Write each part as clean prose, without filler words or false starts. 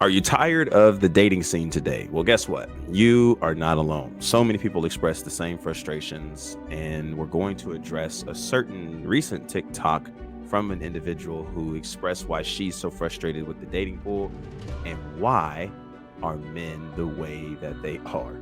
Are you tired of the dating scene today? Well, guess what? You are not alone. So many people express the same frustrations, and we're going to address a certain recent TikTok from an individual who expressed why she's so frustrated with the dating pool and why are men the way that they are.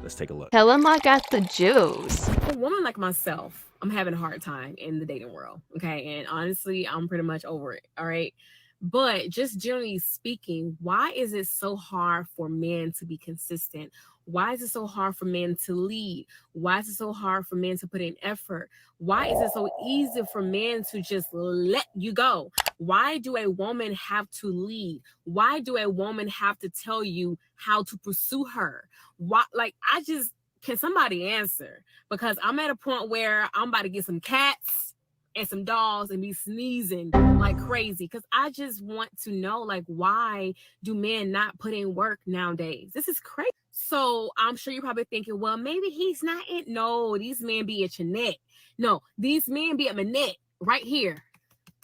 Let's take a look. Tell him I got the juice. For a woman like myself, I'm having a hard time in the dating world. Okay. And honestly, I'm pretty much over it. All right. But just generally speaking, why is it so hard for men to be consistent? Why is it so hard for men to lead? Why is it so hard for men to put in effort? Why is it so easy for men to just let you go? Why do a woman have to lead? Why do a woman have to tell you how to pursue her? Why, like, I just, can somebody answer? Because I'm at a point where I'm about to get some cats and some dogs and be sneezing like crazy. Because I just want to know, like, why do men not put in work nowadays? This is crazy. So I'm sure you're probably thinking, well, maybe he's not in. No, these men be at your neck. No, these men be at my neck right here,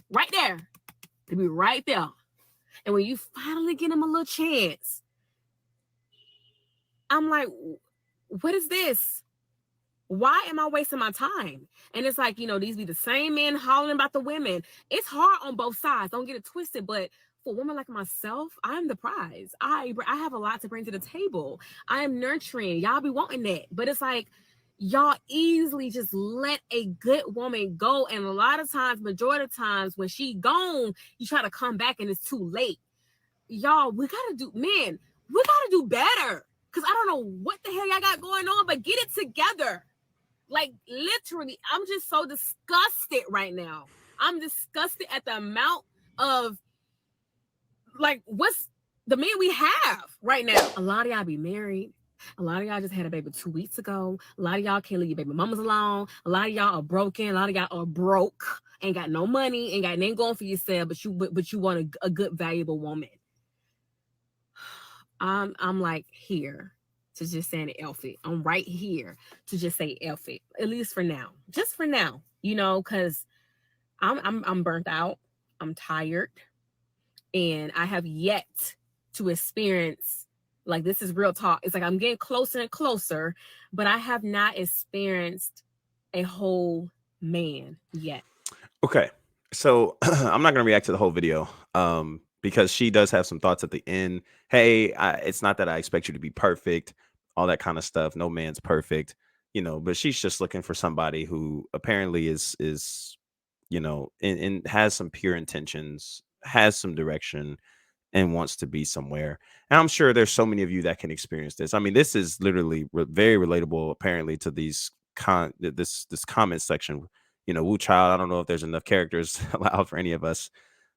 right there. They be right there. And when you finally get them a little chance, I'm like, what is this? Why am I wasting my time? And it's like, these be the same men hollering about the women. It's hard on both sides. Don't get it twisted. But for a woman like myself, I'm the prize. I have a lot to bring to the table. I am nurturing. Y'all be wanting that. But it's like, y'all easily just let a good woman go. And a lot of times, majority of times, when she gone, you try to come back and it's too late. Y'all, we gotta do better. Cause I don't know what the hell y'all got going on, but get it together. Like, literally, I'm just so disgusted right now. I'm disgusted at the amount of, like, what's the men we have right now. A lot of y'all be married. A lot of y'all just had a baby 2 weeks ago. A lot of y'all can't leave your baby mamas alone. A lot of y'all are broken. A lot of y'all are broke. Ain't got no money. Ain't got nothing going for yourself. But you want a good, valuable woman. I'm like here to just say an F it. I'm right here to just say F it. At least for now. Just for now. Because I'm burnt out. I'm tired. And I have yet to experience, like, this is real talk. It's like I'm getting closer and closer, but I have not experienced a whole man yet. Okay. So I'm not going to react to the whole video because she does have some thoughts at the end. Hey, it's not that I expect you to be perfect, all that kind of stuff. No man's perfect, but she's just looking for somebody who apparently is and has some pure intentions, has some direction, and wants to be somewhere. And I'm sure there's so many of you that can experience this. I mean, this is literally very relatable, apparently, to this comment section. Woo child. I don't know if there's enough characters allowed for any of us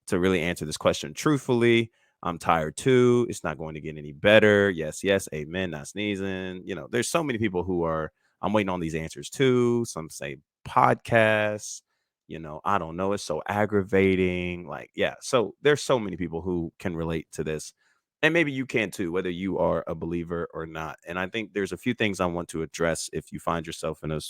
to really answer this question truthfully. I'm tired too. It's not going to get any better. Yes, yes, amen. Not sneezing. There's so many people who are. I'm waiting on these answers too. Some say podcasts. I don't know. It's so aggravating. Like, yeah. So there's so many people who can relate to this. And maybe you can too, whether you are a believer or not. And I think there's a few things I want to address if you find yourself in a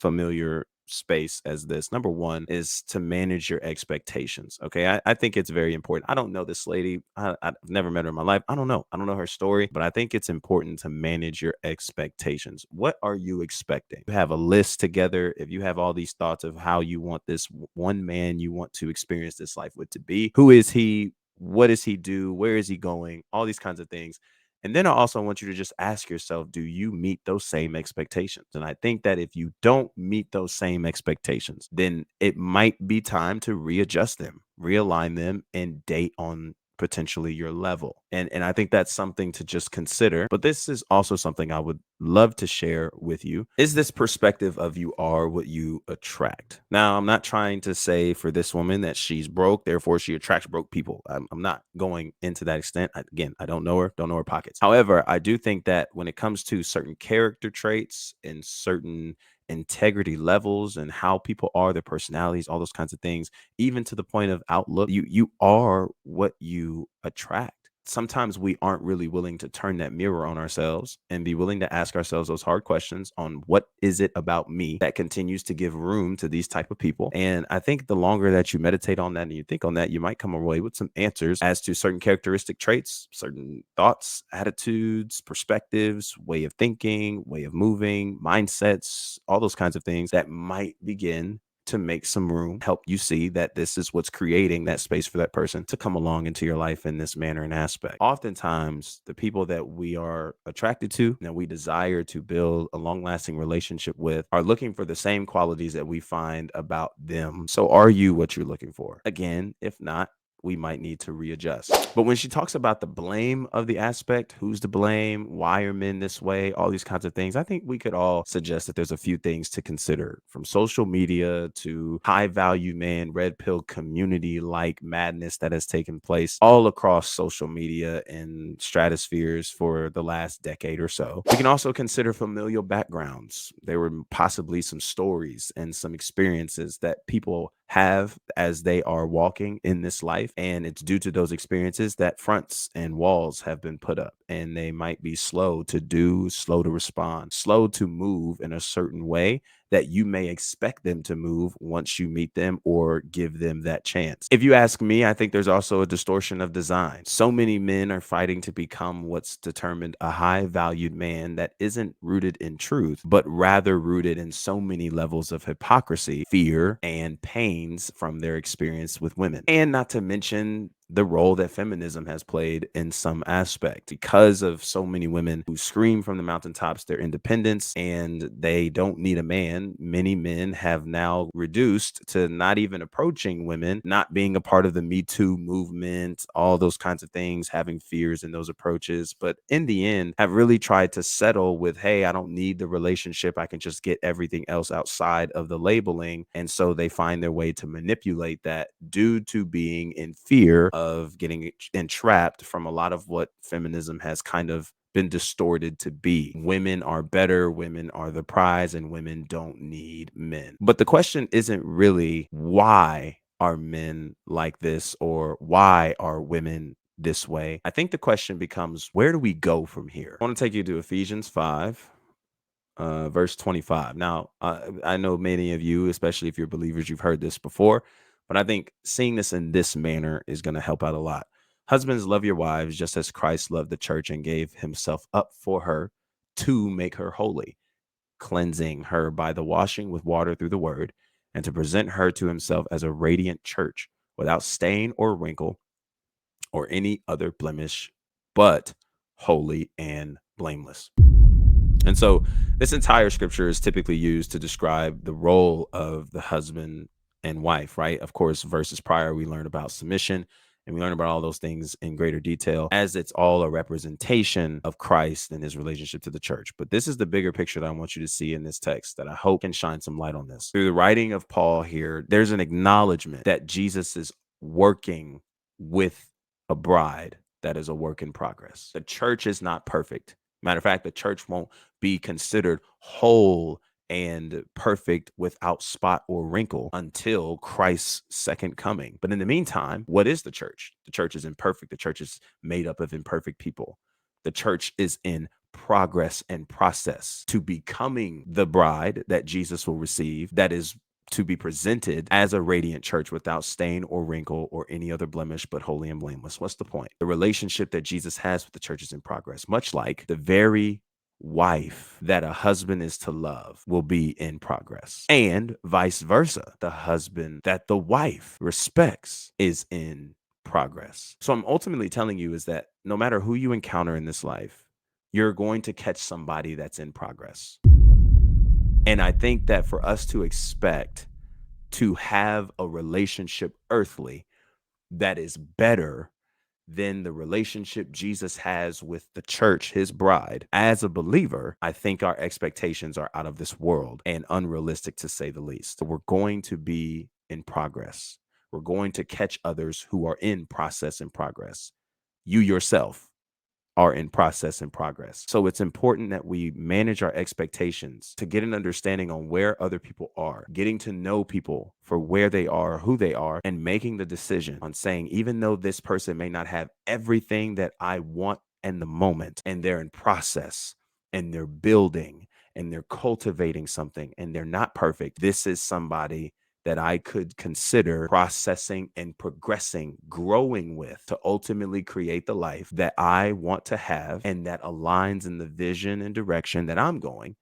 familiar space as this. Number one is to manage your expectations. Okay. I think it's very important. I don't know this lady. I've never met her in my life. I don't know. I don't know her story, but I think it's important to manage your expectations. What are you expecting? You have a list together. If you have all these thoughts of how you want this one man you want to experience this life with to be, who is he? What does he do? Where is he going? All these kinds of things. And then I also want you to just ask yourself, do you meet those same expectations? And I think that if you don't meet those same expectations, then it might be time to readjust them, realign them, and date on potentially your level. And I think that's something to just consider. But this is also something I would love to share with you is this perspective of you are what you attract. Now, I'm not trying to say for this woman that she's broke, therefore she attracts broke people. I'm not going into that extent. Again, I don't know her, don't know her pockets. However, I do think that when it comes to certain character traits and certain integrity levels and how people are, their personalities, all those kinds of things, even to the point of outlook, you are what you attract. sometimes we aren't really willing to turn that mirror on ourselves and be willing to ask ourselves those hard questions on what is it about me that continues to give room to these type of people. And I think the longer that you meditate on that and you think on that, you might come away with some answers as to certain characteristic traits, certain thoughts, attitudes, perspectives, way of thinking, way of moving, mindsets, all those kinds of things that might begin to make some room, help you see that this is what's creating that space for that person to come along into your life in this manner and aspect. Oftentimes, the people that we are attracted to, that we desire to build a long lasting relationship with, are looking for the same qualities that we find about them. So, are you what you're looking for? Again, if not, we might need to readjust. But when she talks about the blame of the aspect, who's to blame, why are men this way, all these kinds of things, I think we could all suggest that there's a few things to consider, from social media to high value man, red pill community like madness that has taken place all across social media and stratospheres for the last decade or so. We can also consider familial backgrounds. There were possibly some stories and some experiences that people have as they are walking in this life. And it's due to those experiences that fronts and walls have been put up. And they might be slow to do, slow to respond, slow to move in a certain way that you may expect them to move once you meet them or give them that chance. If you ask me, I think there's also a distortion of design. So many men are fighting to become what's determined a high valued man that isn't rooted in truth, but rather rooted in so many levels of hypocrisy, fear, and pains from their experience with women. And not to mention the role that feminism has played in some aspect, because of so many women who scream from the mountaintops their independence and they don't need a man. Many men have now reduced to not even approaching women, not being a part of the Me Too movement, all those kinds of things, having fears in those approaches, but in the end have really tried to settle with, hey, I don't need the relationship, I can just get everything else outside of the labeling. And so they find their way to manipulate that due to being in fear of getting entrapped from a lot of what feminism has kind of been distorted to be. Women are better, women are the prize, and women don't need men. But the question isn't really why are men like this or why are women this way. I think the question becomes, where do we go from here? I want to take you to Ephesians 5, verse 25. Now, I know many of you, especially if you're believers, you've heard this before, but I think seeing this in this manner is going to help out a lot. Husbands, love your wives just as Christ loved the church and gave himself up for her to make her holy, cleansing her by the washing with water through the word, and to present her to himself as a radiant church without stain or wrinkle or any other blemish, but holy and blameless. And so this entire scripture is typically used to describe the role of the husband and wife, right? Of course, verses prior, we learned about submission and we learned about all those things in greater detail, as it's all a representation of Christ and his relationship to the church. But this is the bigger picture that I want you to see in this text that I hope can shine some light on this. Through the writing of Paul here, there's an acknowledgement that Jesus is working with a bride that is a work in progress. The church is not perfect. Matter of fact, the church won't be considered whole and perfect without spot or wrinkle until Christ's second coming. But in the meantime, what is the church? The church is imperfect. The church is made up of imperfect people. The church is in progress and process to becoming the bride that Jesus will receive, that is to be presented as a radiant church without stain or wrinkle or any other blemish, but holy and blameless. What's the point? The relationship that Jesus has with the church is in progress, much like the very wife that a husband is to love will be in progress, and vice versa. The husband that the wife respects is in progress. So I'm ultimately telling you is that no matter who you encounter in this life, you're going to catch somebody that's in progress. And I think that for us to expect to have a relationship earthly that is better than the relationship Jesus has with the church, his bride, as a believer, I think our expectations are out of this world and unrealistic to say the least. We're going to be in progress. We're going to catch others who are in process and progress. You yourself are in process and progress. So it's important that we manage our expectations to get an understanding on where other people are, getting to know people for where they are, who they are, and making the decision on saying, even though this person may not have everything that I want in the moment, and they're in process and they're building and they're cultivating something and they're not perfect, this is somebody that I could consider processing and progressing, growing with to ultimately create the life that I want to have and that aligns in the vision and direction that I'm going,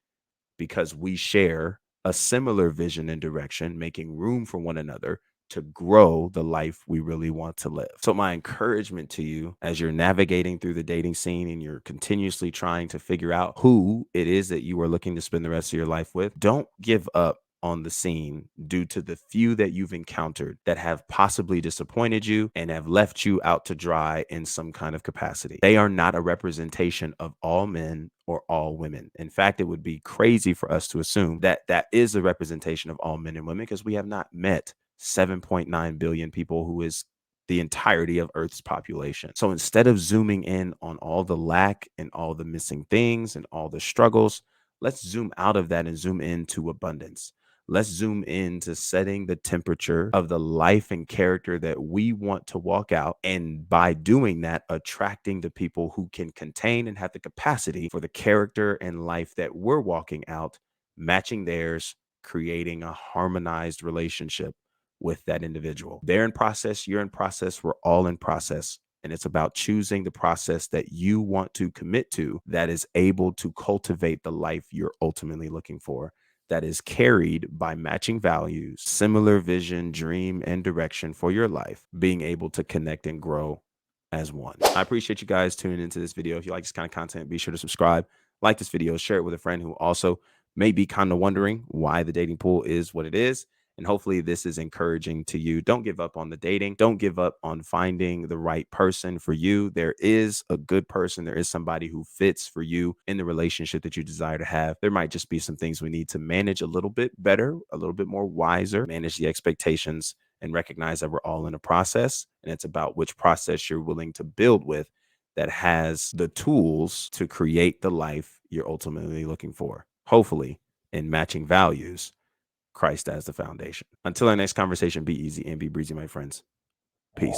because we share a similar vision and direction, making room for one another to grow the life we really want to live. So, my encouragement to you as you're navigating through the dating scene and you're continuously trying to figure out who it is that you are looking to spend the rest of your life with, don't give up on the scene due to the few that you've encountered that have possibly disappointed you and have left you out to dry in some kind of capacity. They are not a representation of all men or all women. In fact, it would be crazy for us to assume that that is a representation of all men and women, because we have not met 7.9 billion people, who is the entirety of Earth's population. So instead of zooming in on all the lack and all the missing things and all the struggles, let's zoom out of that and zoom into abundance. Let's zoom into setting the temperature of the life and character that we want to walk out. And by doing that, attracting the people who can contain and have the capacity for the character and life that we're walking out, matching theirs, creating a harmonized relationship with that individual. They're in process, you're in process, we're all in process. And it's about choosing the process that you want to commit to, that is able to cultivate the life you're ultimately looking for, that is carried by matching values, similar vision, dream, and direction for your life, being able to connect and grow as one. I appreciate you guys tuning into this video. If you like this kind of content, be sure to subscribe, like this video, share it with a friend who also may be kind of wondering why the dating pool is what it is. And hopefully this is encouraging to you. Don't give up on the dating. Don't give up on finding the right person for you. There is a good person. There is somebody who fits for you in the relationship that you desire to have. There might just be some things we need to manage a little bit better, a little bit more wiser, manage the expectations, and recognize that we're all in a process. And it's about which process you're willing to build with that has the tools to create the life you're ultimately looking for. Hopefully, in matching values, Christ as the foundation. Until our next conversation, be easy and be breezy, my friends. Peace.